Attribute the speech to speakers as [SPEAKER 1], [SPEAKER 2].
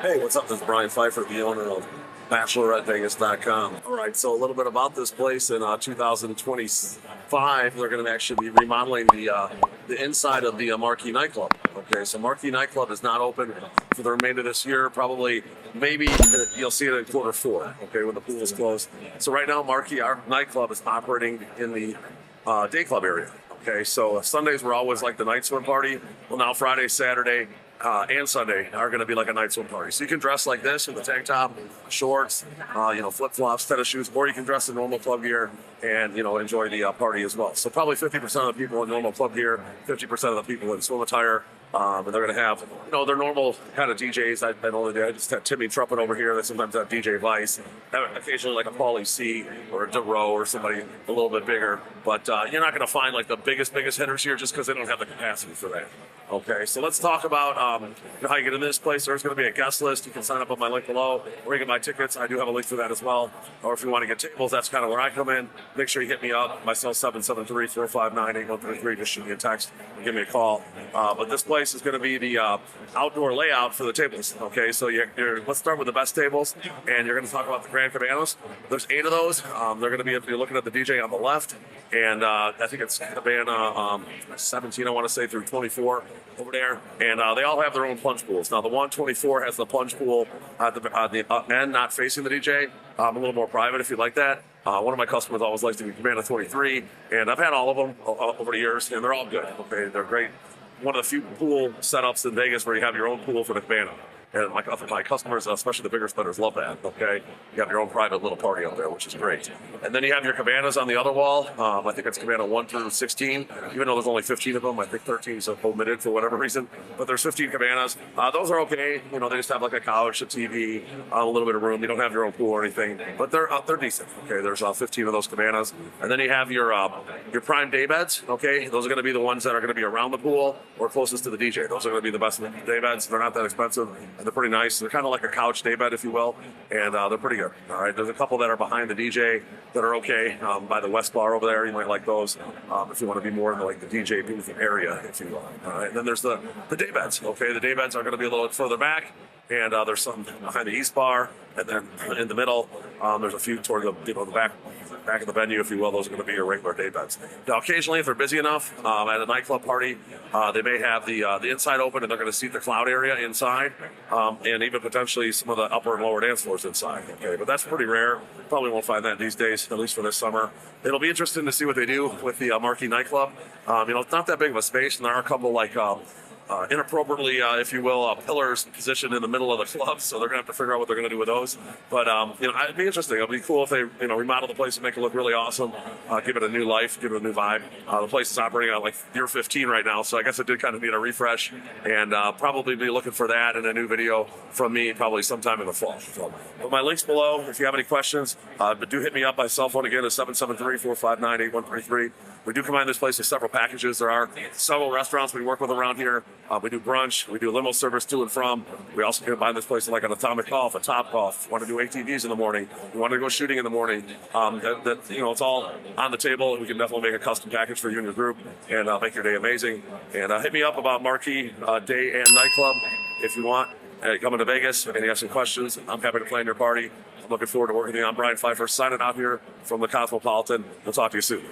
[SPEAKER 1] Hey, what's up? This is Brian Pfeiffer, the owner of BacheloretteVegas.com. All right, so a little bit about this place. In 2025, they're going to actually be remodeling the inside of the Marquee Nightclub. Okay, so Marquee Nightclub is not open for the remainder of this year. Probably, maybe you'll see it in Q4. Okay, when the pool is closed. So right now, Marquee our nightclub is operating in the Dayclub area. Okay, so Sundays were always like the night swim party. Well, now Friday, Saturday, and Sunday are going to be like a night swim party. So you can dress like this with a tank top, shorts, flip flops, tennis shoes, or you can dress in normal club gear and enjoy the party as well. So probably 50% of the people in normal club gear, 50% of the people in swim attire. And they're going to have, their normal kind of DJs. I just have Timmy Trumpet over here. They sometimes have DJ Vice. Occasionally like a Paulie C or a DeRoe or somebody a little bit bigger. But you're not going to find like the biggest hitters here just because they don't have the capacity for that. Okay, so let's talk about how you get into this place. There's going to be a guest list. You can sign up on my link below, or you can buy tickets. I do have a link for that as well. Or if you want to get tables, that's kind of where I come in. Make sure you hit me up. My cell 773-459-8133. Just shoot me a text and give me a call. But this place is going to be the outdoor layout for the tables. Okay, so let's start with the best tables, and you're going to talk about the Grand Cabanas. There's 8 of those. They're going to be, if you're looking at the DJ on the left, and I think it's Cabana 17, I want to say, through 24 over there, and they all have their own plunge pools. Now the 124 has the plunge pool at the end, not facing the DJ, a little more private if you like that. One of my customers always likes the Cabana 23, and I've had all of them over the years, and they're all good. Okay, they're great. One of the few pool setups in Vegas where you have your own pool for the Cabana. And my customers, especially the bigger spenders, love that, okay? You have your own private little party up there, which is great. And then you have your cabanas on the other wall. I think it's cabana 1 through 16, even though there's only 15 of them. I think 13 is omitted for whatever reason. But there's 15 cabanas. Those are okay. They just have like a couch, a TV, a little bit of room. You don't have your own pool or anything, but they're decent, okay? There's 15 of those cabanas. And then you have your prime daybeds, okay? Those are going to be the ones that are going to be around the pool or closest to the DJ. Those are going to be the best daybeds. They're not that expensive. And they're pretty nice. They're kind of like a couch daybed, if you will, and they're pretty good. All right, there's a couple that are behind the DJ that are okay by the West Bar over there. You might like those if you want to be more in the DJ booth area, if you will. All right, and then there's the daybeds. Okay, the daybeds are going to be a little bit further back, and there's some behind the East Bar, and then in the middle there's a few toward the back of the venue, if you will. Those are going to be your regular daybeds. Now, occasionally, if they're busy enough at a nightclub party, they may have the inside open, and they're going to seat the cloud area inside, and even potentially some of the upper and lower dance floors inside. Okay, but that's pretty rare. Probably won't find that these days, at least for this summer. It'll be interesting to see what they do with the Marquee Nightclub. It's not that big of a space, and there are a couple inappropriately, if you will, pillars positioned in the middle of the club, so they're going to have to figure out what they're going to do with those. But it'd be interesting. It'd be cool if they remodel the place and make it look really awesome, give it a new life, give it a new vibe. The place is operating at like year 15 right now, so I guess it did kind of need a refresh, and probably be looking for that in a new video from me probably sometime in the fall. So, but my link's below. If you have any questions, do hit me up by cell phone again at 773-459-8133. We do combine this place with several packages. There are several restaurants we work with around here. We do brunch. We do limo service to and from. We also combine this place like an Atomic Golf, a Topgolf. Want to do ATVs in the morning. We want to go shooting in the morning. It's all on the table. We can definitely make a custom package for you and your group and make your day amazing. And hit me up about Marquee Day and Nightclub if you want. Coming to Vegas and you have some questions, I'm happy to plan your party. I'm looking forward to working with you. I'm Brian Pfeiffer, signing out here from the Cosmopolitan. We'll talk to you soon.